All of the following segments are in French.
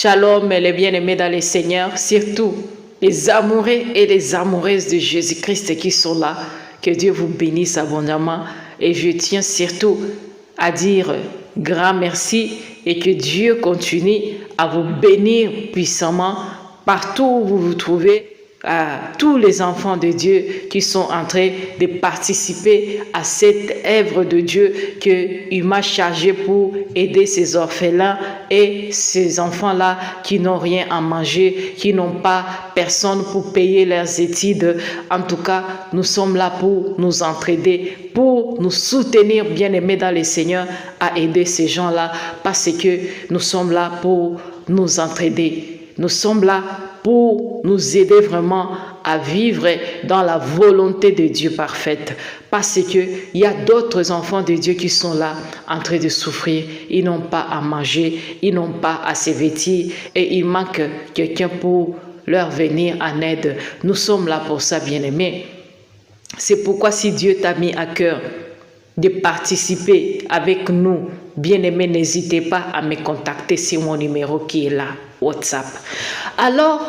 Shalom, les bien-aimés dans le Seigneur, surtout les amoureux et les amoureuses de Jésus-Christ qui sont là. Que Dieu vous bénisse abondamment. Et je tiens surtout à dire grand merci et que Dieu continue à vous bénir puissamment partout où vous vous trouvez. À tous les enfants de Dieu qui sont en train de participer à cette œuvre de Dieu qu'il m'a chargé pour aider ces orphelins et ces enfants-là qui n'ont rien à manger, qui n'ont pas personne pour payer leurs études. En tout cas, nous sommes là pour nous entraider, pour nous soutenir, bien-aimés dans le Seigneur, à aider ces gens-là parce que nous sommes là pour nous entraider. Nous sommes là pour nous aider vraiment à vivre dans la volonté de Dieu parfaite. Parce qu'il y a d'autres enfants de Dieu qui sont là en train de souffrir. Ils n'ont pas à manger, ils n'ont pas à se vêtir et il manque quelqu'un pour leur venir en aide. Nous sommes là pour ça, bien-aimés. C'est pourquoi si Dieu t'a mis à cœur de participer avec nous, bien-aimés, n'hésitez pas à me contacter sur mon numéro qui est là, WhatsApp. Alors,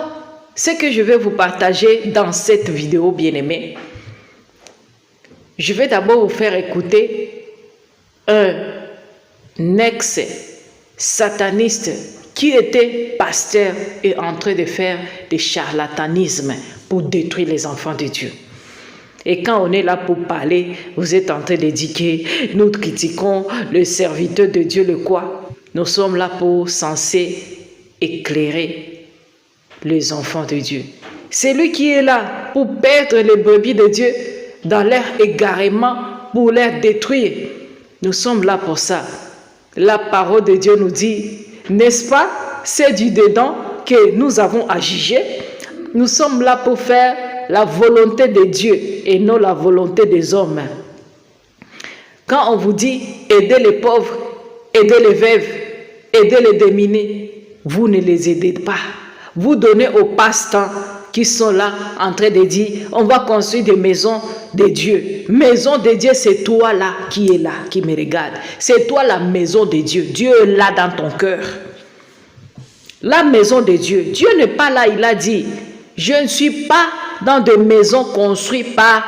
ce que je vais vous partager dans cette vidéo, bien-aimés, je vais d'abord vous faire écouter un ex-sataniste qui était pasteur et en train de faire des charlatanismes pour détruire les enfants de Dieu. Et quand on est là pour parler, vous êtes en train de dire que nous critiquons le serviteur de Dieu, le quoi? Nous sommes là pour censé éclairer les enfants de Dieu. C'est lui qui est là pour perdre les brebis de Dieu dans leur égarement, pour les détruire. Nous sommes là pour ça. La parole de Dieu nous dit, n'est-ce pas? C'est du dedans que nous avons à juger. Nous sommes là pour faire la volonté de Dieu et non la volonté des hommes. Quand on vous dit aider les pauvres, aider les veuves, aider les démunis, vous ne les aidez pas. Vous donnez aux pasteurs qui sont là en train de dire on va construire des maisons de Dieu. Maison de Dieu, c'est toi là qui est là, qui me regarde. C'est toi la maison de Dieu. Dieu est là dans ton cœur. La maison de Dieu. Dieu n'est pas là, il a dit je ne suis pas dans des maisons construites par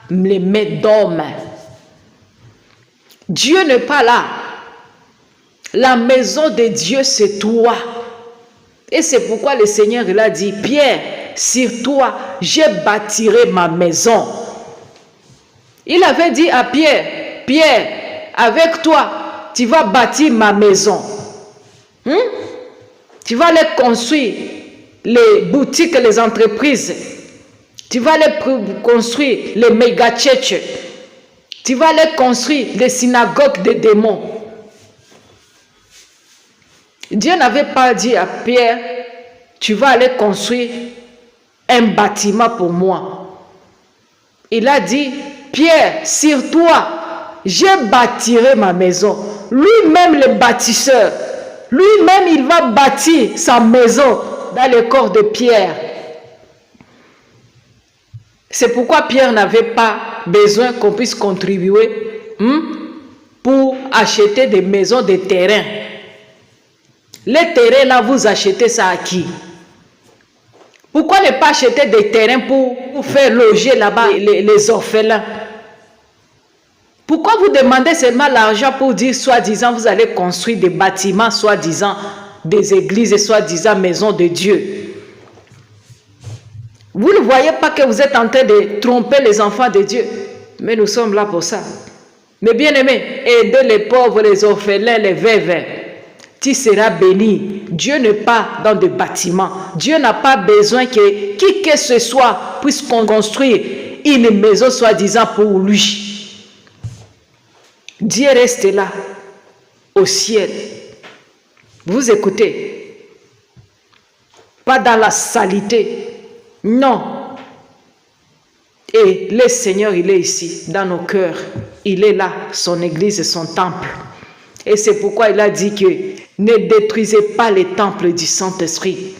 les mains d'hommes. Dieu n'est pas là. La maison de Dieu, c'est toi. Et c'est pourquoi le Seigneur il a dit, Pierre, sur toi, je bâtirai ma maison. Il avait dit à Pierre, Pierre, avec toi, tu vas bâtir ma maison. Tu vas les construire, les boutiques, les entreprises. Tu vas les construire, les méga churches. Tu vas les construire, les synagogues des démons. Dieu n'avait pas dit à Pierre, tu vas aller construire un bâtiment pour moi. Il a dit, Pierre, sur toi, je bâtirai ma maison. Lui-même, le bâtisseur, lui-même, il va bâtir sa maison dans le corps de Pierre. C'est pourquoi Pierre n'avait pas besoin qu'on puisse contribuer pour acheter des maisons, des terrains. Les terrains là, vous achetez ça à qui? Pourquoi ne pas acheter des terrains pour faire loger là-bas les orphelins? Pourquoi vous demandez seulement l'argent pour dire soi-disant vous allez construire des bâtiments, soi-disant des églises et soi-disant maisons de Dieu? Vous ne voyez pas que vous êtes en train de tromper les enfants de Dieu? Mais nous sommes là pour ça. Mais bien aimés, aidez les pauvres, les orphelins, les veuves. Tu seras béni. Dieu n'est pas dans des bâtiments. Dieu n'a pas besoin que qui que ce soit puisse construire une maison soi-disant pour lui. Dieu reste là, au ciel. Vous écoutez? Pas dans la saleté. Non. Et le Seigneur, il est ici, dans nos cœurs. Il est là, son église et son temple. Et c'est pourquoi il a dit que ne détruisez pas les temples du Saint-Esprit,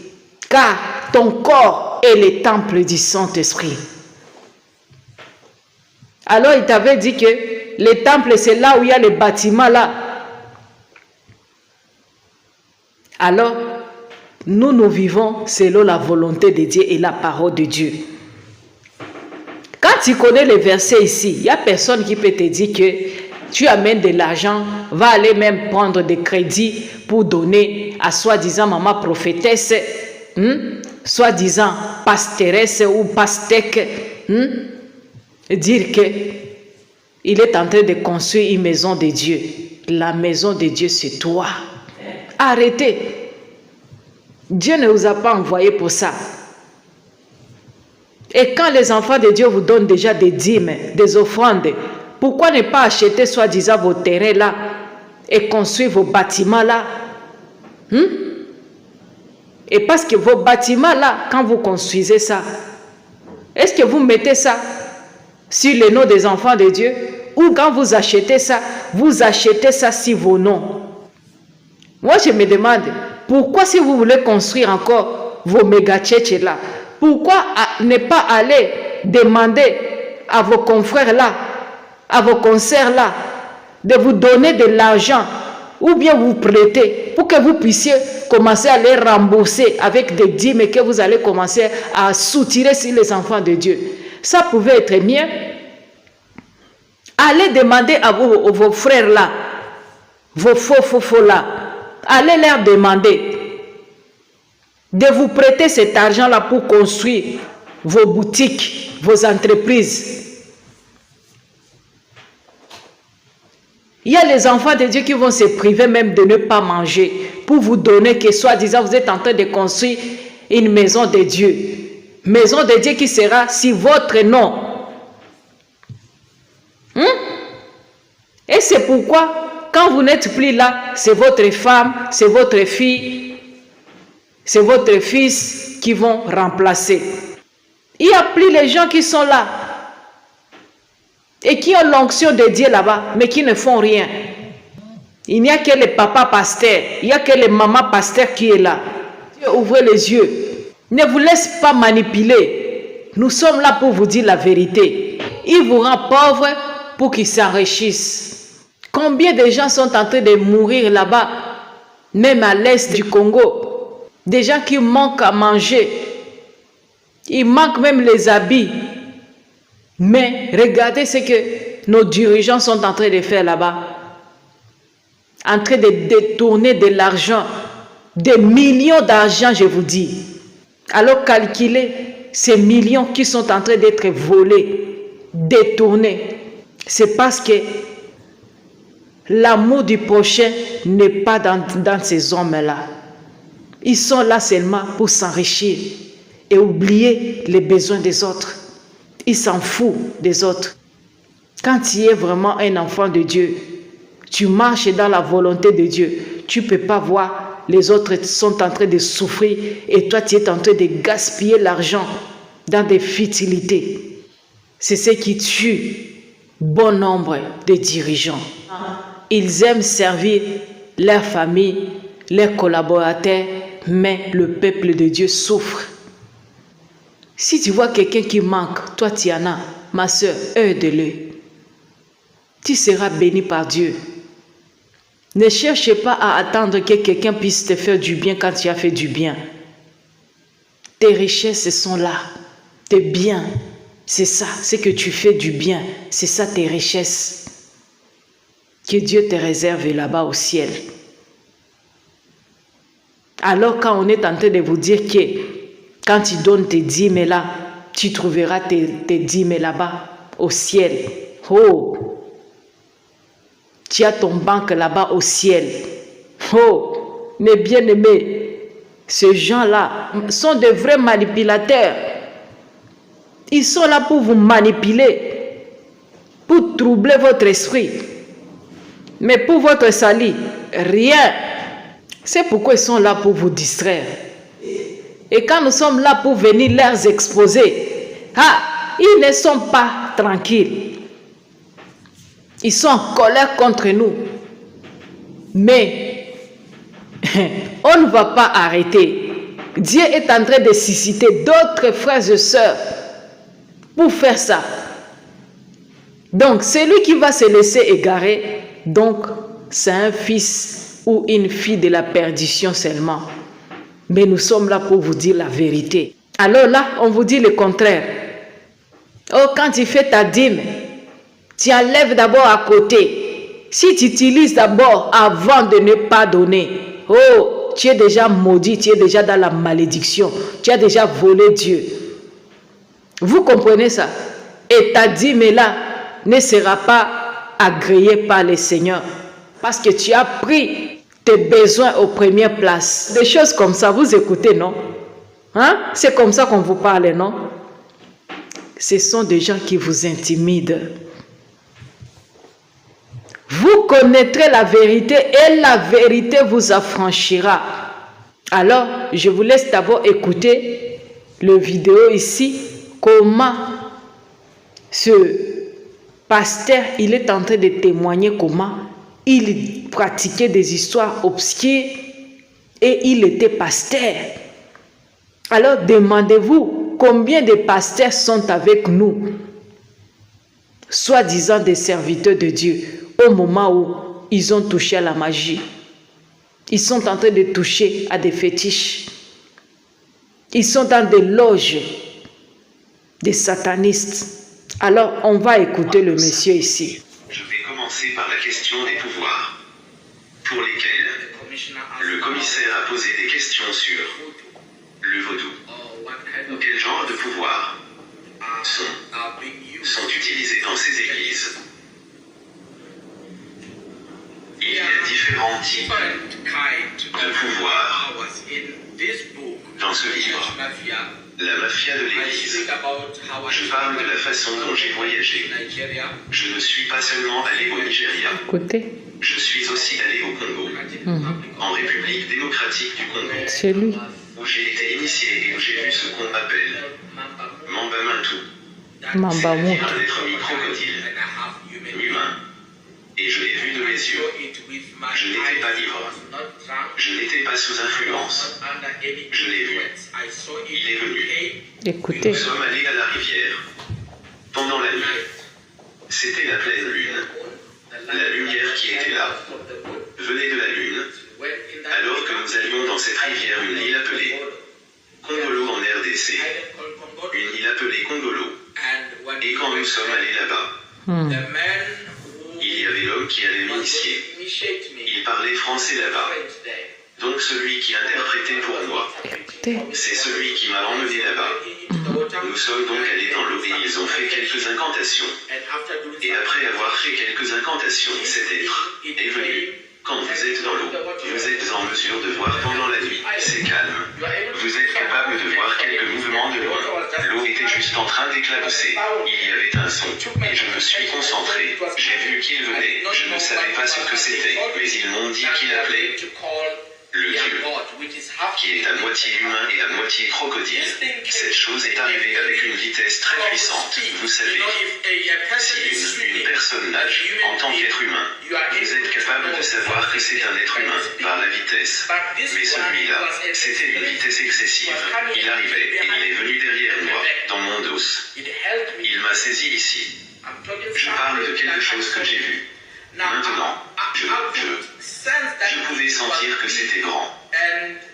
car ton corps est le temple du Saint-Esprit. Alors il t'avait dit que les temples, c'est là où il y a les bâtiments là. Alors, nous vivons selon la volonté de Dieu et la parole de Dieu. Quand tu connais les versets ici, il n'y a personne qui peut te dire que tu amènes de l'argent, va aller même prendre des crédits pour donner à soi-disant maman prophétesse, soi-disant pastoresse ou pastèque, dire que il est en train de construire une maison de Dieu. La maison de Dieu, c'est toi. Arrêtez. Dieu ne vous a pas envoyé pour ça. Et quand les enfants de Dieu vous donnent déjà des dîmes, des offrandes, pourquoi ne pas acheter soi-disant vos terrains là et construire vos bâtiments là? Et parce que vos bâtiments là, quand vous construisez ça, est-ce que vous mettez ça sur le nom des enfants de Dieu? Ou quand vous achetez ça sur vos noms? Moi je me demande, pourquoi si vous voulez construire encore vos méga-tchèches là, pourquoi ne pas aller demander à vos confrères là, à vos concerts là, de vous donner de l'argent ou bien vous prêter pour que vous puissiez commencer à les rembourser avec des dîmes et que vous allez commencer à soutirer sur les enfants de Dieu. Ça pouvait être mieux. Allez demander à vos frères là, vos faux là, allez leur demander de vous prêter cet argent-là pour construire vos boutiques, vos entreprises. Il y a les enfants de Dieu qui vont se priver même de ne pas manger pour vous donner que soi-disant vous êtes en train de construire une maison de Dieu. Maison de Dieu qui sera sur votre nom. Et c'est pourquoi, quand vous n'êtes plus là, c'est votre femme, c'est votre fille, c'est votre fils qui vont remplacer. Il n'y a plus les gens qui sont là et qui ont l'onction de Dieu là-bas, mais qui ne font rien. Il n'y a que les papas pasteurs, il n'y a que les mamans pasteurs qui est là. Ouvrez les yeux. Ne vous laisse pas manipuler. Nous sommes là pour vous dire la vérité. Il vous rend pauvre pour qu'ils s'enrichissent. Combien de gens sont en train de mourir là-bas, même à l'est du Congo? Des gens qui manquent à manger. Ils manquent même les habits. Mais regardez ce que nos dirigeants sont en train de faire là-bas. En train de détourner de l'argent. Des millions d'argent, je vous dis. Alors calculez ces millions qui sont en train d'être volés, détournés. C'est parce que l'amour du prochain n'est pas dans ces hommes-là. Ils sont là seulement pour s'enrichir et oublier les besoins des autres. Ils s'en foutent des autres. Quand tu es vraiment un enfant de Dieu, tu marches dans la volonté de Dieu, tu ne peux pas voir les autres sont en train de souffrir et toi tu es en train de gaspiller l'argent dans des futilités. C'est ce qui tue bon nombre de dirigeants. Ils aiment servir leur famille, leurs collaborateurs, mais le peuple de Dieu souffre. Si tu vois quelqu'un qui manque, toi tu en as, ma soeur, aide-le. Tu seras béni par Dieu. Ne cherche pas à attendre que quelqu'un puisse te faire du bien quand tu as fait du bien. Tes richesses sont là. Tes biens, c'est ça, c'est que tu fais du bien. C'est ça tes richesses. Que Dieu te réserve là-bas au ciel. Alors quand on est en train de vous dire que quand tu donnes tes dîmes là, tu trouveras tes dîmes là-bas au ciel. Oh! Tu as ton banque là-bas au ciel. Oh, mes bien-aimés, ces gens-là sont de vrais manipulateurs. Ils sont là pour vous manipuler, pour troubler votre esprit. Mais pour votre salut, rien. C'est pourquoi ils sont là pour vous distraire. Et quand nous sommes là pour venir leur exposer, ils ne sont pas tranquilles. Ils sont en colère contre nous. Mais on ne va pas arrêter. Dieu est en train de susciter d'autres frères et sœurs pour faire ça. Donc, celui qui va se laisser égarer, donc, c'est un fils ou une fille de la perdition seulement. Mais nous sommes là pour vous dire la vérité. Alors là, on vous dit le contraire. Oh, quand tu fais ta dîme, tu enlèves d'abord à côté. Si tu utilises d'abord avant de ne pas donner, oh, tu es déjà maudit, tu es déjà dans la malédiction. Tu as déjà volé Dieu. Vous comprenez ça? Et ta dîme là ne sera pas agréée par le Seigneur. Parce que tu as pris tes besoins aux premières places. Des choses comme ça, vous écoutez, non? Hein? C'est comme ça qu'on vous parle, non? Ce sont des gens qui vous intimident. Vous connaîtrez la vérité et la vérité vous affranchira. Alors, je vous laisse d'abord écouter le vidéo ici. Comment ce pasteur, il est en train de témoigner comment il pratiquait des histoires obscures et il était pasteur. Alors, demandez-vous combien de pasteurs sont avec nous, soi-disant des serviteurs de Dieu, au moment où ils ont touché à la magie. Ils sont en train de toucher à des fétiches. Ils sont dans des loges des satanistes. Alors, on va écouter le monsieur ici. Je vais commencer par la question des pouvoirs, pour lesquels le commissaire a posé des questions sur le vaudou. Quel genre de pouvoirs sont utilisés dans ces églises? Il y a différents types de pouvoirs dans ce livre. La mafia de l'église. Je parle de la façon dont j'ai voyagé. Je ne suis pas seulement allé au Nigeria. Je suis aussi allé au Congo, en République démocratique du Congo, C'est lui. où j'ai été initié et où j'ai vu ce qu'on appelle Mamba Mantou. Mamba C'est-à-dire un être mi-crocodile, humain. Et je l'ai vu de mes yeux. Je n'étais pas libre. Je n'étais pas sous influence. Je l'ai vu. Il est venu. Écoutez. Nous sommes allés à la rivière. Pendant la nuit. C'était la pleine lune. La lumière qui était là venait de la lune. Alors que nous allions dans cette rivière, une île appelée Congolo en RDC. Une île appelée Congolo. Et quand nous sommes allés là-bas, il y avait l'homme qui allait m'initier. Il parlait français là-bas. Donc celui qui interprétait pour moi, c'est celui qui m'a emmené là-bas. Nous sommes donc allés dans l'eau et ils ont fait quelques incantations. Et après avoir fait quelques incantations, cet être est venu. Quand vous êtes dans l'eau, vous êtes en mesure de voir pendant la nuit. C'est calme. Vous êtes capable de voir quelques mouvements de loin. L'eau était juste en train d'éclabousser. Il y avait un son. Et je me suis concentré. J'ai vu qu'il venait. Je ne savais pas ce que c'était. Mais ils m'ont dit qu'il appelait le Dieu, qui est à moitié humain et à moitié crocodile. Cette chose est arrivée avec une vitesse très puissante. Vous savez, si une personne nage en tant qu'être humain, vous êtes capable de savoir que c'est un être humain par la vitesse. Mais celui-là, c'était une vitesse excessive. Il arrivait et il est venu derrière moi, dans mon dos. Il m'a saisi ici. Je parle de quelque chose que j'ai vu. Maintenant, je pouvais sentir que c'était grand.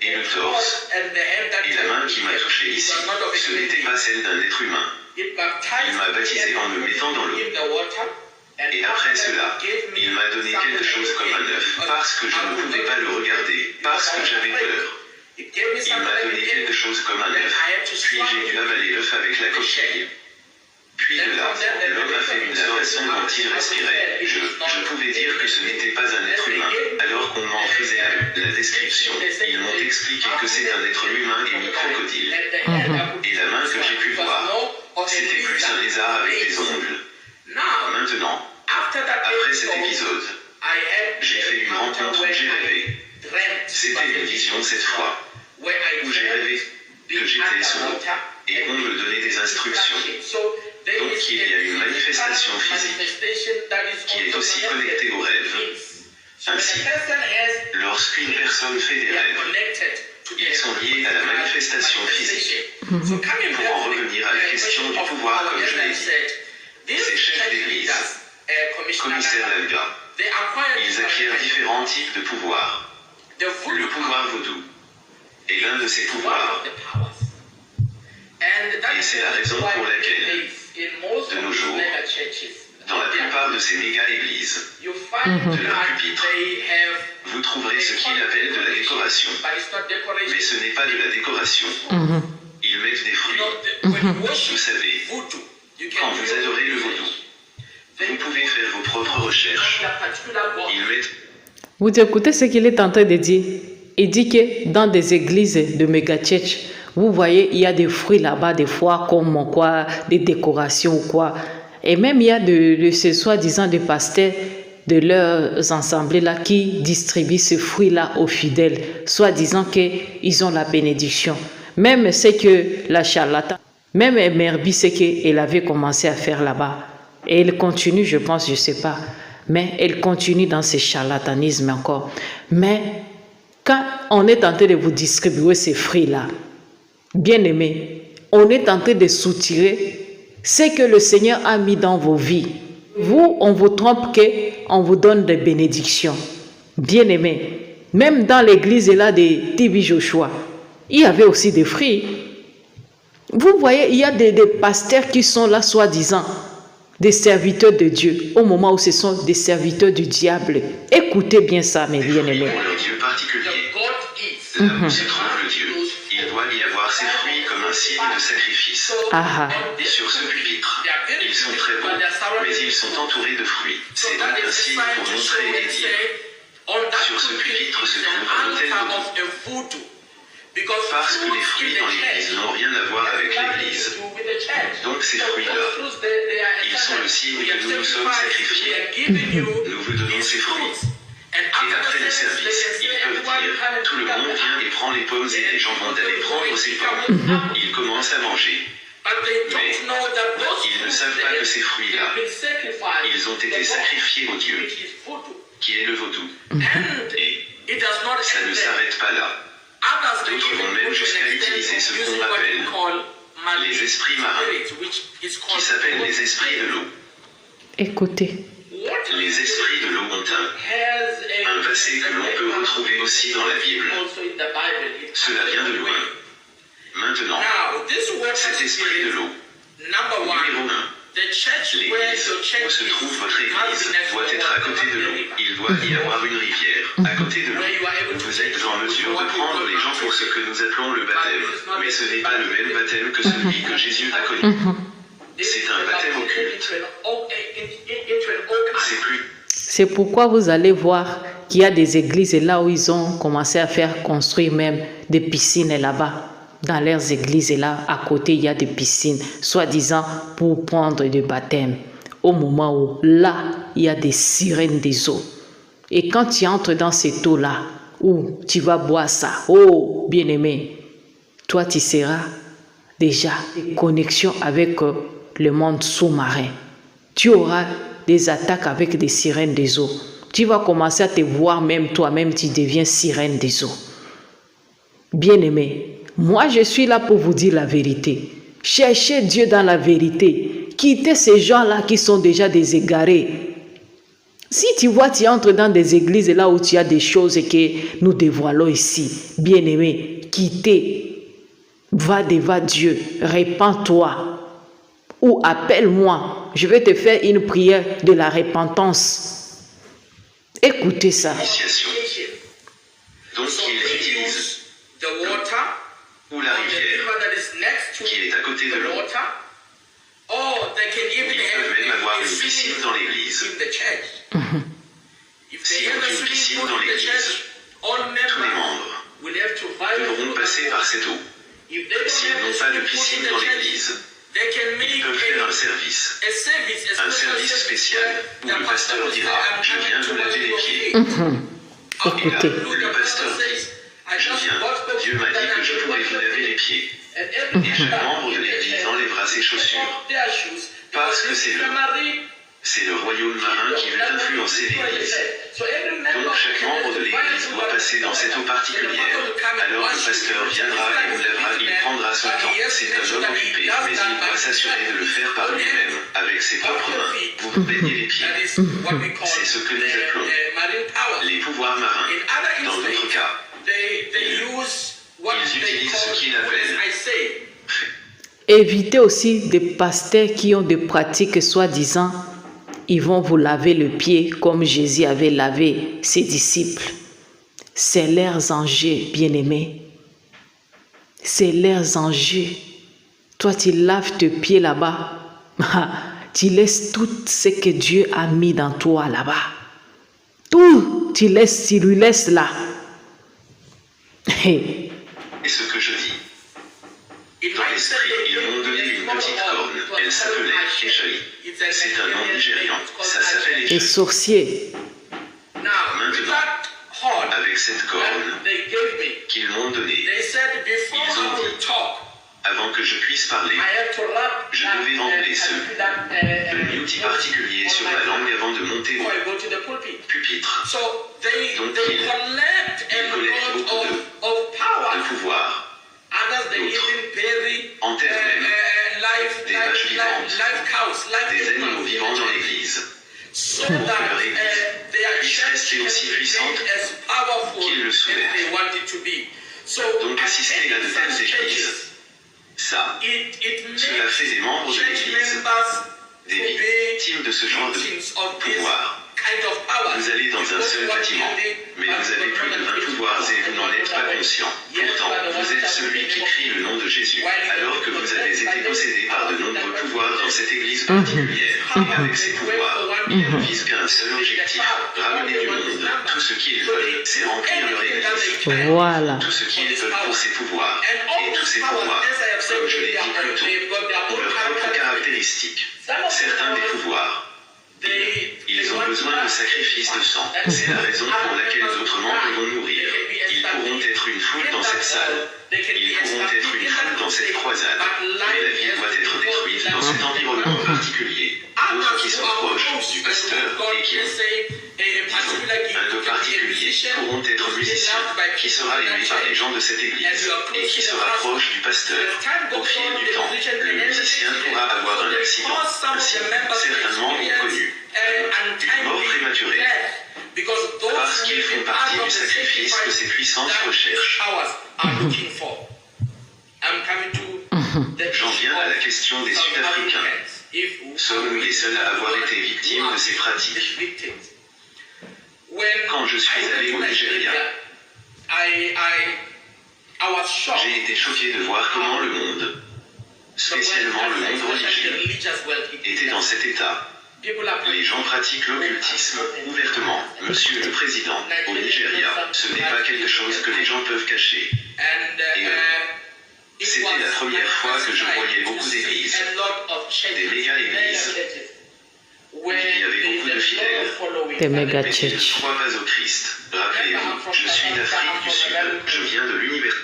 Et le torse, et la main qui m'a touché ici, ce n'était pas celle d'un être humain. Il m'a baptisé en me mettant dans l'eau. Et après cela, il m'a donné quelque chose comme un œuf, parce que je ne pouvais pas le regarder, parce que j'avais peur. Il m'a donné quelque chose comme un œuf, puis j'ai dû avaler l'œuf avec la coquille. Puis de là, l'homme a fait une façon dont il respirait. Je pouvais dire que ce n'était pas un être humain. Alors qu'on m'en faisait la description, ils m'ont expliqué que c'est un être humain et mi-crocodile. Et la main que j'ai pu voir, c'était plus un lézard avec des ongles. Maintenant, après cet épisode, j'ai fait une rencontre où j'ai rêvé. C'était une vision cette fois, où j'ai rêvé que j'étais sous l'eau et qu'on me donnait des instructions. Donc il y a une manifestation physique qui est aussi connectée aux rêves. Ainsi, lorsqu'une personne fait des rêves, ils sont liés à la manifestation physique. Pour en revenir à la question du pouvoir, comme je l'ai dit, ces chefs d'église, commissaires Langa, ils acquièrent différents types de pouvoirs. Le pouvoir vaudou, est l'un de ses pouvoirs. Et c'est la raison pour laquelle, de nos jours, dans la plupart de ces méga-églises, de leur pupitre, vous trouverez ce qu'ils appellent de la décoration. Mais ce n'est pas de la décoration. Ils mettent des fruits. Vous savez, quand vous adorez le vaudou, vous pouvez faire vos propres recherches. Ils mettent... Vous écoutez ce qu'il est en train de dire? Il dit que dans des églises de méga-church, vous voyez, il y a des fruits là-bas, des fois, comme quoi, des décorations ou quoi. Et même il y a de ces soi-disant des pasteurs de leurs assemblées là qui distribuent ces fruits-là aux fidèles, soi-disant qu'ils ont la bénédiction. Même c'est que la charlatan, même Merbi, c'est qu'elle avait commencé à faire là-bas. Et elle continue, je pense, je ne sais pas. Mais elle continue dans ce charlatanisme encore. Mais quand on est en train de vous distribuer ces fruits-là, bien aimés, on est en train de soutirer ce que le Seigneur a mis dans vos vies. Vous, on vous trompe qu'on vous donne des bénédictions. Bien aimés, même dans l'église là de Tibi Joshua, il y avait aussi des fruits. Vous voyez, il y a des pasteurs qui sont là, soi-disant, des serviteurs de Dieu, au moment où ce sont des serviteurs du diable. Écoutez bien ça, mes bien-aimés. Pour leur Dieu particulier, là où se trouve le Dieu, il doit y avoir ses fruits comme un signe de sacrifice. Sur ce pupitre, ils sont très beaux, mais ils sont entourés de fruits. C'est donc un signe pour montrer et dire, sur ce pupitre se trouve un autel vaudou. Parce que les fruits dans l'église n'ont rien à voir avec l'église. Donc ces fruits-là, ils sont le signe que nous nous sommes sacrifiés. Nous vous donnons ces fruits. Et après le service, ils peuvent dire, tout le monde vient et prend les pommes et les gens vont aller prendre ces pommes. Ils commencent à manger. Mais ils ne savent pas que ces fruits-là, ils ont été sacrifiés au Dieu, qui est le vaudou. Et ça ne s'arrête pas là. D'autres vont même jusqu'à utiliser ce qu'on appelle les esprits marins, qui s'appellent les esprits de l'eau. Écoutez. Les esprits de l'eau ont un passé que l'on peut retrouver aussi dans la Bible. Cela vient de loin. Maintenant, cet esprit de l'eau, numéro 1, l'église où se trouve votre église doit être à côté de l'eau. Il doit y avoir une rivière à côté de l'eau. Vous êtes en mesure de prendre les gens pour ce que nous appelons le baptême, mais ce n'est pas le même baptême que celui que Jésus a connu. C'est un baptême occulte. C'est pourquoi vous allez voir qu'il y a des églises là où ils ont commencé à faire construire même des piscines là-bas. Dans leurs églises là, à côté, il y a des piscines, soi-disant pour prendre du baptême. Au moment où là, il y a des sirènes des eaux. Et quand tu entres dans cette eau-là, où tu vas boire ça, oh bien-aimé, toi tu seras déjà en connexion avec le monde sous-marin. Tu auras des attaques avec des sirènes des eaux. Tu vas commencer à te voir même toi-même, tu deviens sirène des eaux. Bien-aimé, moi je suis là pour vous dire la vérité. Cherchez Dieu dans la vérité. Quittez ces gens-là qui sont déjà des égarés. Si tu vois, tu entres dans des églises là où tu as des choses que nous dévoilons ici, bien-aimé, quittez. Va devant Dieu, répands-toi. Ou appelle-moi, je vais te faire une prière de la repentance. Écoutez ça. Donc ils utilisent ou la rivière qui est à côté de l'eau. Ils peuvent même avoir une piscine dans l'église. S'il y a une piscine dans l'église, tous les membres devront passer par cette eau. S'ils n'ont pas de piscine dans l'église, ils peuvent faire un service spécial où le pasteur dira « Je viens vous laver les pieds ». Et là, le pasteur dit « Je viens, Dieu m'a dit que je pourrais vous laver les pieds ». Et chaque membre de l'église enlèvera ses chaussures, parce que c'est le royaume marin qui veut influencer l'église. Donc chaque membre de l'église doit passer dans cette eau particulière. Alors le pasteur viendra et vous lavera, il prendra son temps. C'est un homme occupé, mais il doit s'assurer de le faire par lui-même, avec ses propres mains. Vous vous baignez les pieds. C'est ce que nous appelons les pouvoirs marins. Dans d'autres cas, Ils utilisent ce qu'ils appellent Évitez aussi des pasteurs qui ont des pratiques soi-disant, ils vont vous laver le pied comme Jésus avait lavé ses disciples. C'est leurs enjeux, bien-aimés. C'est leurs enjeux. Toi, tu laves tes pieds là-bas. Tu laisses tout ce que Dieu a mis dans toi là-bas. Tout, tu lui laisses là. Et ce que je dis. Dans l'esprit, ils m'ont donné une petite corne. Elle s'appelait Keshaï. C'est un nom nigérian. Ça s'appelle Et Eshaï. sorcier. Maintenant, avec cette corne qu'ils m'ont donnée, ils ont dit, avant que je puisse parler, je devais enlever un outil particulier sur ma langue avant de monter au pupitre. Donc ils collectent beaucoup de pouvoir. D'autres enterrent même des vaches vivantes, des animaux vivants dans l'église, pour que leur église puisse rester aussi puissante qu'ils le souhaitent. Donc assister à de telles églises, cela fait des membres de l'église des victimes de ce genre de pouvoir. Vous allez dans un seul bâtiment, mais vous avez plus de 20 pouvoirs et vous n'en êtes pas conscient. Pourtant, vous êtes celui qui crie le nom de Jésus, alors que vous avez été possédé par de nombreux pouvoirs dans cette église particulière. Et avec ces pouvoirs, ils ne visent qu'un seul objectif, ramener du monde. Tout ce qu'ils veulent, c'est remplir leur église. Voilà. Tout ce qu'ils veulent pour ces pouvoirs. Et tous ces pouvoirs, comme je l'ai dit plus tôt, ont leurs propres caractéristiques. Certains des pouvoirs, ils ont besoin de sacrifices de sang. C'est la raison pour laquelle d'autres membres vont mourir. Ils pourront être une foule dans cette salle. Ils pourront être une foule dans cette croisade. Mais la vie doit être détruite dans cet environnement particulier. D'autres qui sont proches du pasteur et qui ont un don particulier pourront être musiciens, qui sera aimé par les gens de cette église et qui sera proche du pasteur. Au fil du temps, le musicien pourra avoir un accident, ainsi certains membres connus, une mort prématurée, parce qu'ils font partie du sacrifice que ces puissances recherchent. J'en viens à la question des Sud-Africains. Sommes-nous les seuls à avoir été victimes de ces pratiques? Quand je suis allé au Nigeria, j'ai été choqué de voir comment le monde, spécialement le monde religieux, était dans cet état. Les gens pratiquent l'occultisme ouvertement. Monsieur le Président, au Nigeria, ce n'est pas quelque chose que les gens peuvent cacher. Et c'était la première fois que je voyais beaucoup d'églises, des méga-églises, où il y avait beaucoup de fidèles. Des méga Mais qui ne church. croient pas au Christ. Rappelez-vous, je suis d'Afrique du Sud, je viens de l'univers.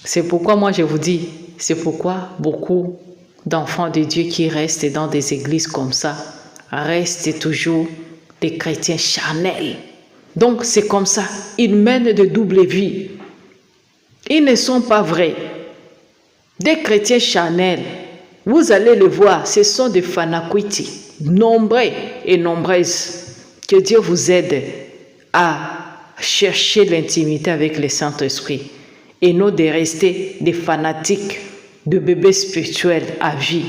C'est pourquoi moi je vous dis, c'est pourquoi beaucoup d'enfants de Dieu qui restent dans des églises comme ça, restent toujours des chrétiens charnels. Donc c'est comme ça, ils mènent de double vie. Ils ne sont pas vrais. Des chrétiens charnels, vous allez le voir, ce sont des fanaquiti, nombreux et nombreuses. Que Dieu vous aide à chercher l'intimité avec le Saint-Esprit et non de rester des fanatiques, de bébés spirituels à vie,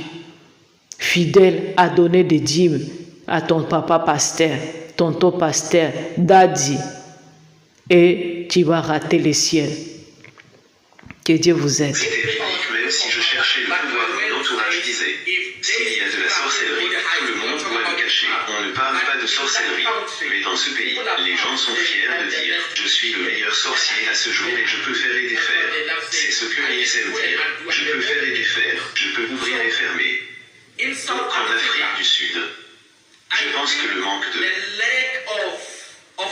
fidèles à donner des dîmes à ton papa pasteur, tonton pasteur, daddy, et tu vas rater le ciel. Que Dieu vous aide. C'était biblique, même si je cherchais le pouvoir, mon entourage disait, s'il y a de la sorcellerie, tout le monde doit le cacher. On ne parle pas de sorcellerie, mais dans ce pays, les gens sont fiers de dire, je suis le meilleur sorcier à ce jour et je peux faire et défaire. C'est ce que ils aiment dire, je peux faire et défaire, je peux ouvrir et fermer. Donc en Afrique du Sud, je pense que le manque de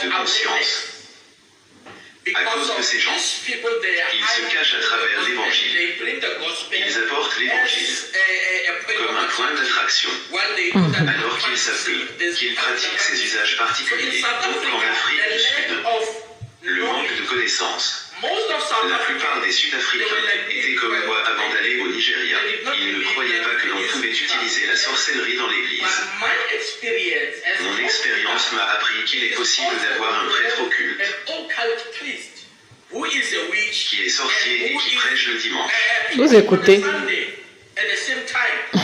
conscience, à cause de ces gens, ils se cachent à travers l'évangile. Ils apportent l'évangile comme un point d'attraction, alors qu'ils savent qu'ils pratiquent ces usages particuliers. Donc en Afrique du Sud, le manque de connaissances. La plupart des Sud-Africains étaient comme moi avant d'aller au Nigeria. Ils ne croyaient pas que l'on pouvait utiliser la sorcellerie dans l'église. Mon expérience m'a appris qu'il est possible d'avoir un prêtre occulte qui est sorcier et qui prêche le dimanche. Vous écoutez? En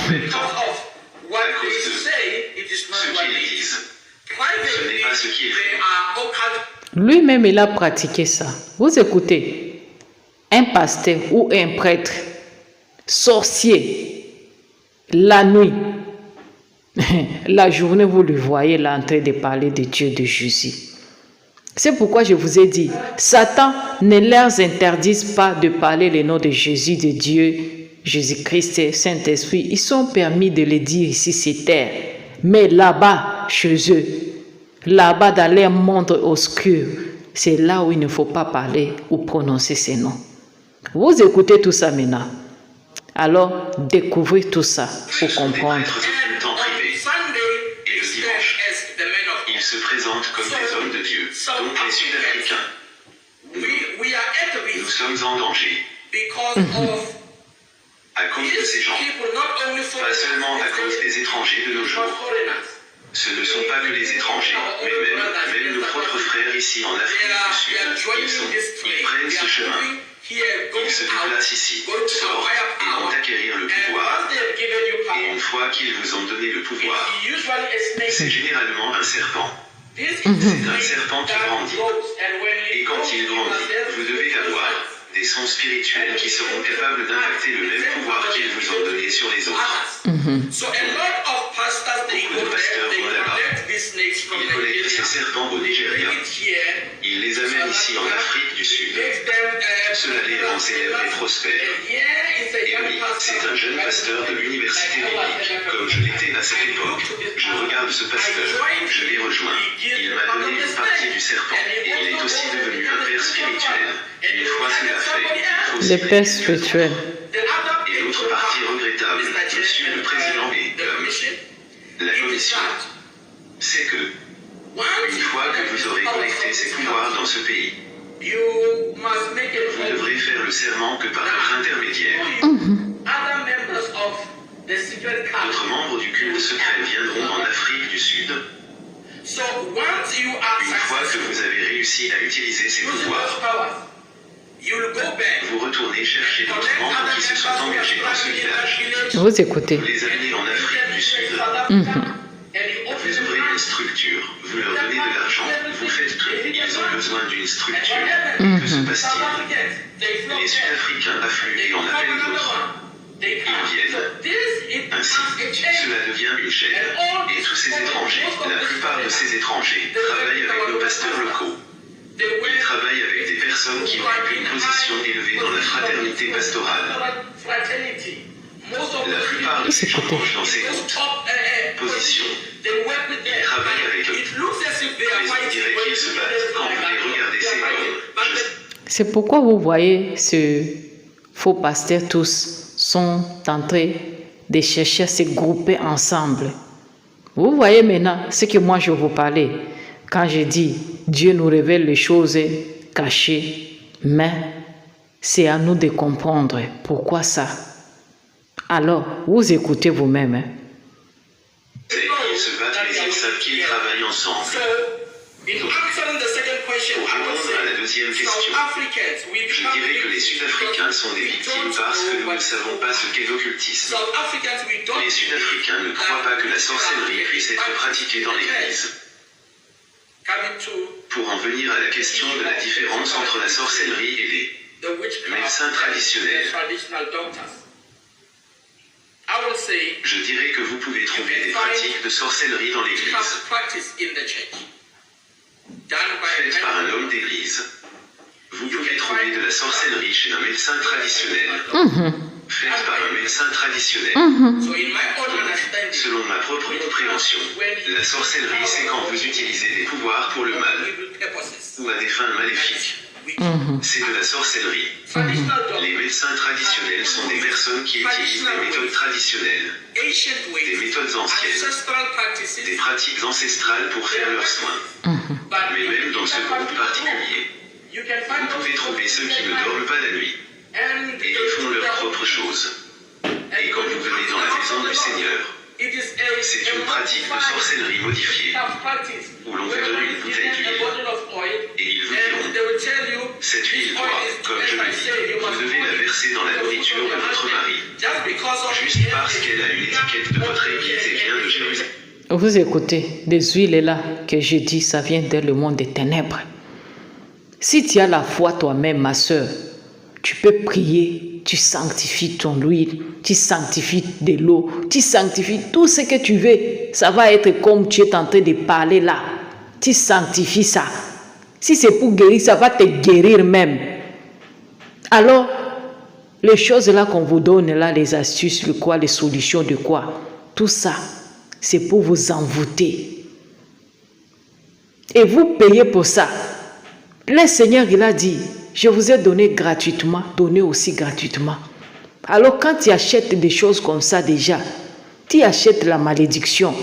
même temps, à cause de ce qu'ils disent, ce n'est pas ce qu'ils font. Lui-même, il a pratiqué ça. Vous écoutez? Un pasteur ou un prêtre sorcier, la nuit, la journée, vous le voyez là en train de parler de Dieu, de Jésus. C'est pourquoi je vous ai dit, Satan ne leur interdise pas de parler le nom de Jésus, de Dieu, Jésus-Christ, Saint-Esprit. Ils sont permis de le dire ici sur terre. Mais là-bas, chez eux, là-bas dans leur monde obscur, c'est là où il ne faut pas parler ou prononcer ces noms. Vous écoutez tout ça maintenant. Alors, découvrez tout ça pour comprendre. Et le dimanche, ils se présentent comme des hommes de Dieu, donc les Sud-Africains. Nous sommes en danger. À cause de ces gens, pas seulement à cause des étrangers de nos jours. Ce ne sont pas que les étrangers, mais même nos propres frères ici en Afrique du Sud. Ils prennent ce chemin. Ils se déplacent ici, sortent et vont acquérir le pouvoir. Et une fois qu'ils vous ont donné le pouvoir, c'est généralement un serpent. C'est un serpent qui grandit. Et quand il grandit, vous devez avoir des sons spirituels qui seront capables d'impacter le même pouvoir qu'ils vous ont donné sur les autres. Beaucoup de pasteurs vont là-bas. Ils collectent ces serpents au Nigeria. Ils les amènent ici en Afrique du Sud. Cela les rend célèbres et prospères. Et oui, c'est un jeune pasteur de l'université biblique, comme je l'étais à cette époque. Je regarde ce pasteur, je l'ai rejoint. Il m'a donné une partie du serpent, et il est aussi devenu un père spirituel. Une fois cela fait, il faut Les pères spirituels. Et l'autre partie regrettable, monsieur le président et la commission, c'est que, une fois que vous aurez collecté ces pouvoirs dans ce pays, vous devrez faire le serment que par votre intermédiaire, d'autres membres du culte secret viendront en Afrique du Sud. Une fois que vous avez réussi à utiliser ces pouvoirs, vous retournez chercher d'autres membres qui se sont engagés dans ce village. Vous écoutez. Vous les amenez en Afrique du Sud. Vous ouvrez une structure, vous leur donnez de l'argent, vous faites tout. Ils ont besoin d'une structure. Que se passe-t-il? Les Sud-Africains affluent et en appellent d'autres. Ils viennent. Ainsi, cela devient une chaîne. Et tous ces étrangers, la plupart de ces étrangers, travaillent avec nos pasteurs locaux. Ils travaillent avec des personnes qui occupent une position élevée dans la fraternité pastorale. La plupart de ces gens mangent dans ces hautes positions. Ils travaillent avec eux. Mais on dirait qu'ils se battent quand vous les regardez ces hommes. C'est pourquoi vous voyez ce faux pasteur tous sont en train de chercher à se grouper ensemble. Vous voyez maintenant ce que moi je vous parlais. Quand je dis Dieu nous révèle les choses cachées, mais c'est à nous de comprendre pourquoi ça. Alors, vous écoutez vous-même. Ils se battent, mais ils savent qu'ils travaillent ensemble. Pour répondre à la deuxième question, je dirais que les Sud-Africains sont des victimes parce que nous ne savons pas ce qu'est l'occultisme. Les Sud-Africains ne croient pas que la sorcellerie puisse être pratiquée dans l'Église. Pour en venir à la question de la différence entre la sorcellerie et les médecins traditionnels, je dirais que vous pouvez trouver des pratiques de sorcellerie dans l'Église, faites par un homme d'Église. Vous pouvez trouver de la sorcellerie chez un médecin traditionnel, faite par un médecin traditionnel. Selon ma propre compréhension, la sorcellerie, c'est quand vous utilisez des pouvoirs pour le mal ou à des fins maléfiques. C'est de la sorcellerie. Les médecins traditionnels sont des personnes qui utilisent des méthodes traditionnelles, des méthodes anciennes, des pratiques ancestrales pour faire leurs soins. Mais même dans ce groupe particulier, vous pouvez trouver ceux qui ne dorment pas la nuit et qui font leurs propres choses. Et quand vous venez dans la maison du Seigneur, c'est une pratique de sorcellerie modifiée, où l'on vous donne une bouteille d'huile, et ils vous diront, Cette huile doit, comme je le dis, vous devez la verser dans la nourriture de votre mari, juste parce qu'elle a une étiquette de votre église et vient de Jérusalem. Vous écoutez, des huiles là que je dis, ça vient de le monde des ténèbres. Si tu as la foi toi-même, ma soeur, tu peux prier, tu sanctifies ton huile, tu sanctifies de l'eau, tu sanctifies tout ce que tu veux. Ça va être comme tu es en train de parler là. Tu sanctifies ça. Si c'est pour guérir, ça va te guérir même. Alors, les choses là qu'on vous donne là, les astuces, le quoi, les solutions de quoi, tout ça, c'est pour vous envoûter. Et vous payez pour ça. Le Seigneur, il a dit, je vous ai donné gratuitement, donnez aussi gratuitement. Alors quand tu achètes des choses comme ça déjà, tu achètes la malédiction.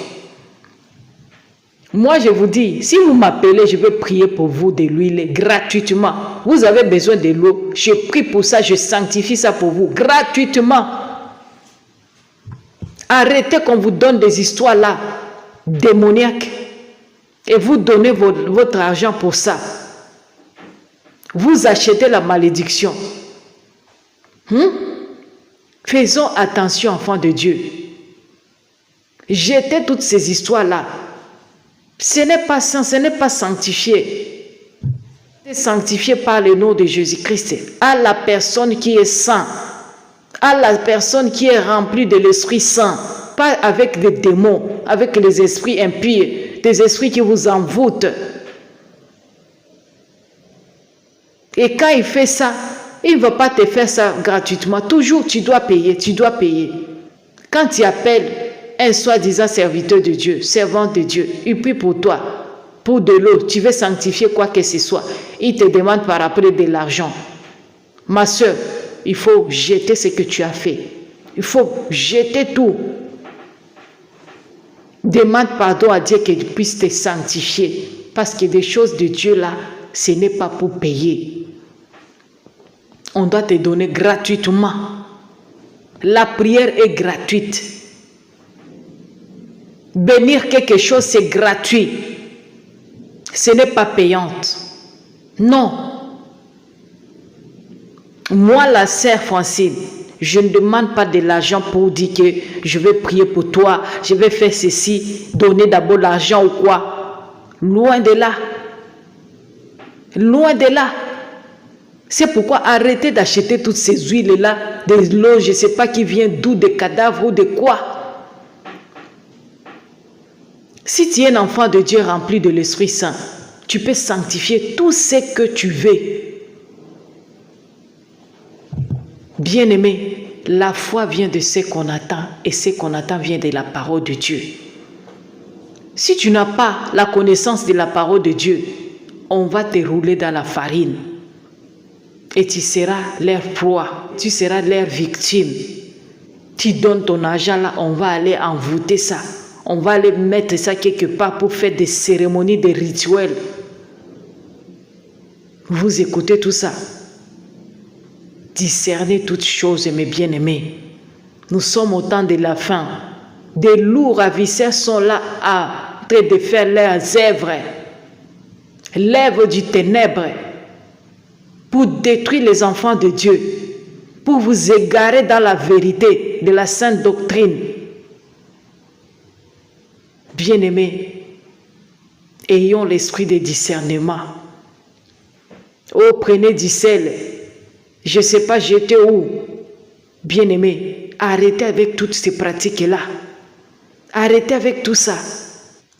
Moi, je vous dis, si vous m'appelez, je vais prier pour vous de l'huile gratuitement. Vous avez besoin de l'eau, je prie pour ça, je sanctifie ça pour vous gratuitement. Arrêtez qu'on vous donne des histoires là, démoniaques, et vous donnez votre argent pour ça. Vous achetez la malédiction. Faisons attention, enfants de Dieu. Jetez toutes ces histoires-là. Ce n'est pas saint, ce n'est pas sanctifié. C'est sanctifié par le nom de Jésus-Christ. À la personne qui est saint. À la personne qui est remplie de l'Esprit Saint. Pas avec des démons, avec les esprits impies, des esprits qui vous envoûtent. Et quand il fait ça, il ne va pas te faire ça gratuitement. Toujours, tu dois payer, tu dois payer. Quand tu appelles un soi-disant serviteur de Dieu, servant de Dieu, il prie pour toi, pour de l'eau, tu veux sanctifier quoi que ce soit, il te demande par après de l'argent. Ma soeur, il faut jeter ce que tu as fait. Il faut jeter tout. Demande pardon à Dieu qu'il puisse te sanctifier. Parce que des choses de Dieu là, ce n'est pas pour payer. On doit te donner gratuitement. La prière est gratuite. Bénir quelque chose, c'est gratuit. Ce n'est pas payante. Non. Moi, la sœur Francine, je ne demande pas de l'argent pour dire que je vais prier pour toi, je vais faire ceci, donner d'abord l'argent ou quoi. Loin de là. Loin de là. C'est pourquoi arrêtez d'acheter toutes ces huiles-là, des lots, je ne sais pas qui vient d'où, des cadavres ou de quoi. Si tu es un enfant de Dieu rempli de l'Esprit Saint, tu peux sanctifier tout ce que tu veux. Bien-aimé, la foi vient de ce qu'on attend et ce qu'on attend vient de la parole de Dieu. Si tu n'as pas la connaissance de la parole de Dieu, on va te rouler dans la farine. Et tu seras leur proie, tu seras leur victime. Tu donnes ton argent là, on va aller envoûter ça. On va aller mettre ça quelque part pour faire des cérémonies, des rituels. Vous écoutez tout ça. Discernez toutes choses, mes bien-aimés. Nous sommes au temps de la fin. Des loups ravisseurs sont là à train de faire leurs œuvres. L'œuvre du ténèbre. Pour détruire les enfants de Dieu, pour vous égarer dans la vérité de la sainte doctrine. Bien-aimés, ayons l'esprit de discernement. Oh, prenez du sel. Je ne sais pas jeter où. Bien-aimés, arrêtez avec toutes ces pratiques-là. Arrêtez avec tout ça.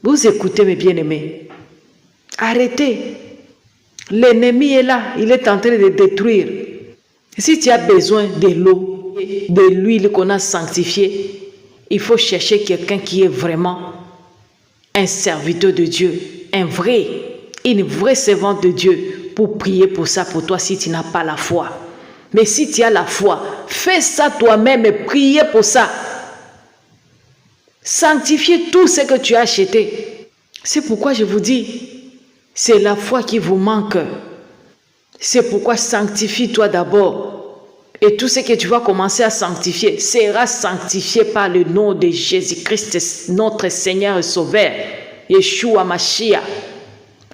Vous écoutez, mes bien-aimés. Arrêtez. L'ennemi est là, il est en train de détruire. Si tu as besoin de l'eau, de l'huile qu'on a sanctifiée, il faut chercher quelqu'un qui est vraiment un serviteur de Dieu, une vraie servante de Dieu pour prier pour ça pour toi si tu n'as pas la foi. Mais si tu as la foi, fais ça toi-même et priez pour ça. Sanctifiez tout ce que tu as acheté. C'est pourquoi je vous dis, c'est la foi qui vous manque. C'est pourquoi sanctifie-toi d'abord. Et tout ce que tu vas commencer à sanctifier sera sanctifié par le nom de Jésus-Christ, notre Seigneur et Sauveur, Yeshua Mashiach,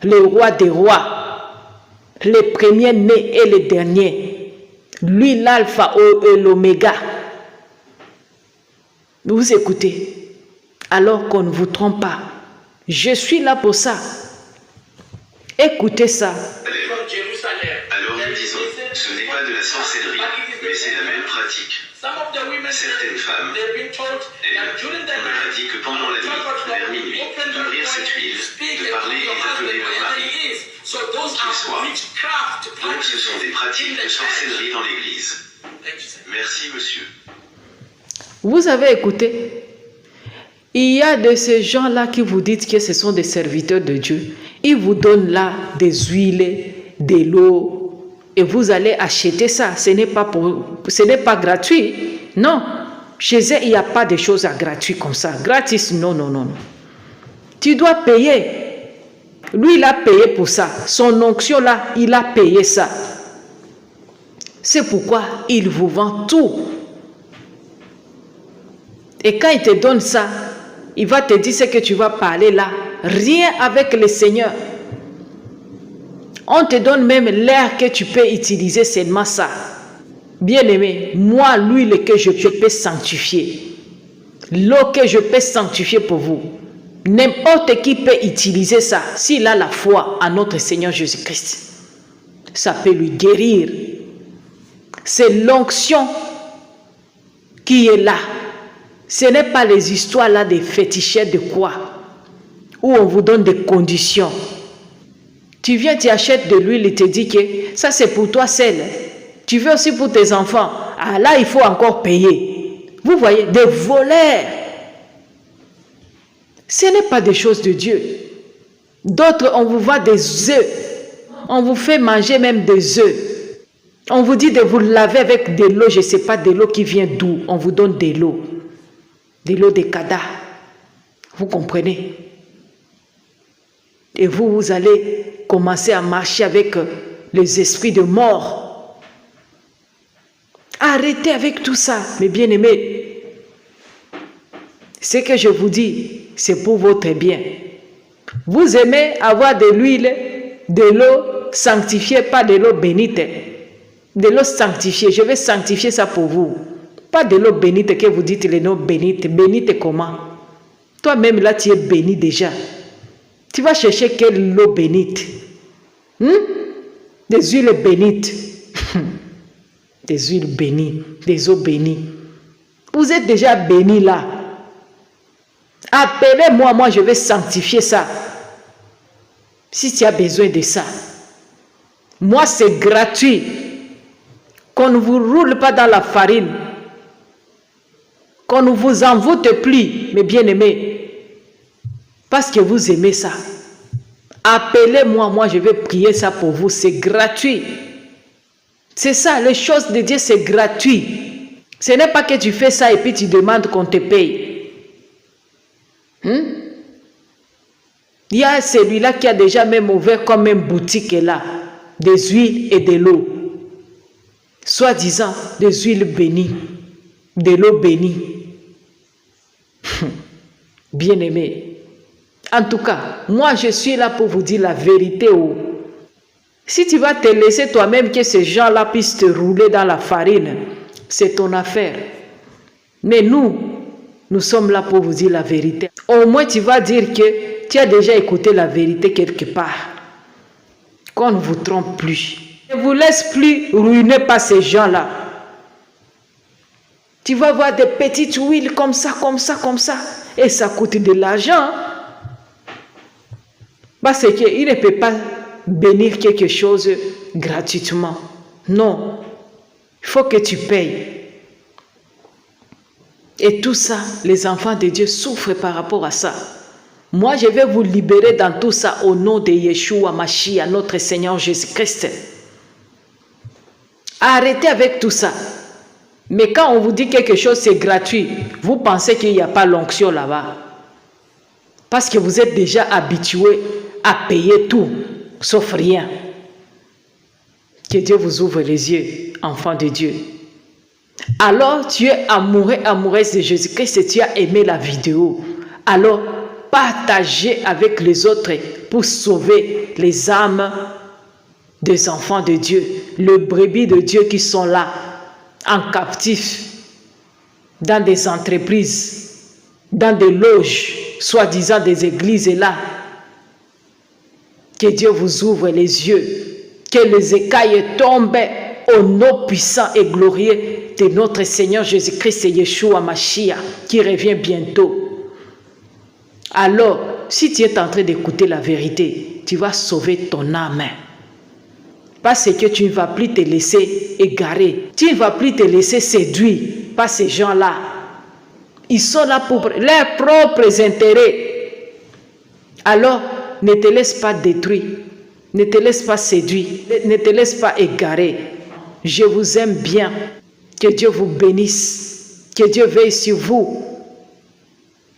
le roi des rois. le premier-né et le dernier. Lui, l'alpha et l'oméga. Vous écoutez, alors qu'on ne vous trompe pas. Je suis là pour ça. Écoutez ça. Alors nous disons, ce n'est pas de la sorcellerie, mais c'est la même pratique. Certaines femmes, elles, on leur a dit que pendant la nuit, vers minuit, d'ouvrir cette huile, de parler et d'appeler leur mari. Qu'il soit. Donc ce sont des pratiques de sorcellerie dans l'Église. Merci monsieur. Vous avez écouté? Il y a de ces gens-là qui vous disent que ce sont des serviteurs de Dieu. Ils vous donnent là des huiles, de l'eau, et vous allez acheter ça. Ce n'est pas gratuit. Non. Chez eux, il n'y a pas de choses à gratuit comme ça. Gratis, non, non, non. Tu dois payer. Lui, il a payé pour ça. Son onction là, il a payé ça. C'est pourquoi il vous vend tout. Et quand il te donne ça, il va te dire ce que tu vas parler là. Rien avec le Seigneur. On te donne même l'air que tu peux utiliser seulement ça. Bien-aimé, moi, l'huile que je peux sanctifier, l'eau que je peux sanctifier pour vous, n'importe qui peut utiliser ça s'il a la foi en notre Seigneur Jésus-Christ. Ça peut lui guérir. C'est l'onction qui est là. Ce n'est pas les histoires là des féticheurs de quoi, où on vous donne des conditions. Tu viens, tu achètes de l'huile et te dis que ça c'est pour toi seul. Tu veux aussi pour tes enfants. Ah là, il faut encore payer. Vous voyez, des voleurs. Ce n'est pas des choses de Dieu. D'autres, on vous vend des œufs. On vous fait manger même des œufs. On vous dit de vous laver avec de l'eau, je ne sais pas de l'eau qui vient d'où. On vous donne de l'eau. De l'eau de Kada. Vous comprenez? Et vous, vous allez commencer à marcher avec les esprits de mort. Arrêtez avec tout ça, mes bien-aimés. Ce que je vous dis, c'est pour votre bien. Vous aimez avoir de l'huile, de l'eau sanctifiée, pas de l'eau bénite. De l'eau sanctifiée, je vais sanctifier ça pour vous. Pas de l'eau bénite que vous dites les noms bénite. Bénite comment? Toi-même là, tu es béni déjà. Tu vas chercher quelle eau bénite? Des huiles bénites. Des huiles bénies, des eaux bénies. Vous êtes déjà bénis là. Appelez-moi, moi je vais sanctifier ça. Si tu as besoin de ça. Moi c'est gratuit. Qu'on ne vous roule pas dans la farine. Qu'on ne vous envoûte plus, mes bien-aimés. Parce que vous aimez ça. Appelez-moi, moi je vais prier ça pour vous. C'est gratuit. C'est ça, les choses de Dieu, c'est gratuit. Ce n'est pas que tu fais ça et puis tu demandes qu'on te paye. Il y a celui-là qui a déjà même ouvert comme une boutique là, des huiles et de l'eau. Soi-disant, des huiles bénies, de l'eau bénie. Bien-aimé. En tout cas, moi je suis là pour vous dire la vérité. Si tu vas te laisser toi-même que ces gens-là puissent te rouler dans la farine, c'est ton affaire. Mais nous sommes là pour vous dire la vérité. Au moins, tu vas dire que tu as déjà écouté la vérité quelque part. Qu'on ne vous trompe plus. Ne vous laisse plus ruiner par ces gens-là. Tu vas voir des petites huiles comme ça, comme ça, comme ça. Et ça coûte de l'argent. Parce qu'il ne peut pas bénir quelque chose gratuitement. Non. Il faut que tu payes. Et tout ça, les enfants de Dieu souffrent par rapport à ça. Moi, je vais vous libérer dans tout ça au nom de Yeshua Mashiach, notre Seigneur Jésus-Christ. Arrêtez avec tout ça. Mais quand on vous dit quelque chose, c'est gratuit, vous pensez qu'il n'y a pas l'onction là-bas. Parce que vous êtes déjà habitué à payer tout. Sauf rien. Que Dieu vous ouvre les yeux, enfants de Dieu. Alors, tu es amoureux, amoureuse de Jésus-Christ et tu as aimé la vidéo. Alors, partagez avec les autres pour sauver les âmes des enfants de Dieu, les brebis de Dieu qui sont là, en captif, dans des entreprises, dans des loges, soi-disant des églises là. Que Dieu vous ouvre les yeux, que les écailles tombent au nom puissant et glorieux de notre Seigneur Jésus-Christ et Yeshua Mashiach, qui revient bientôt. Alors, si tu es en train d'écouter la vérité, tu vas sauver ton âme. Parce que tu ne vas plus te laisser égarer. Tu ne vas plus te laisser séduire par ces gens-là. Ils sont là pour leurs propres intérêts. Alors, ne te laisse pas détruire. Ne te laisse pas séduire. Ne te laisse pas égarer. Je vous aime bien. Que Dieu vous bénisse. Que Dieu veille sur vous.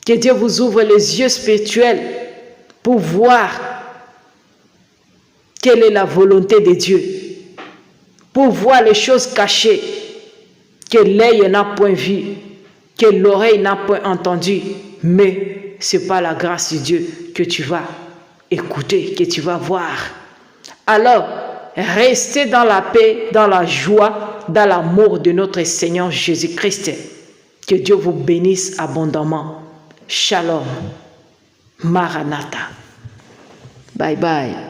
Que Dieu vous ouvre les yeux spirituels pour voir quelle est la volonté de Dieu. Pour voir les choses cachées que l'œil n'a point vues, que l'oreille n'a point entendu, mais c'est par la grâce de Dieu que tu vas écouter, que tu vas voir. Alors, restez dans la paix, dans la joie, dans l'amour de notre Seigneur Jésus-Christ. Que Dieu vous bénisse abondamment. Shalom. Maranatha. Bye bye.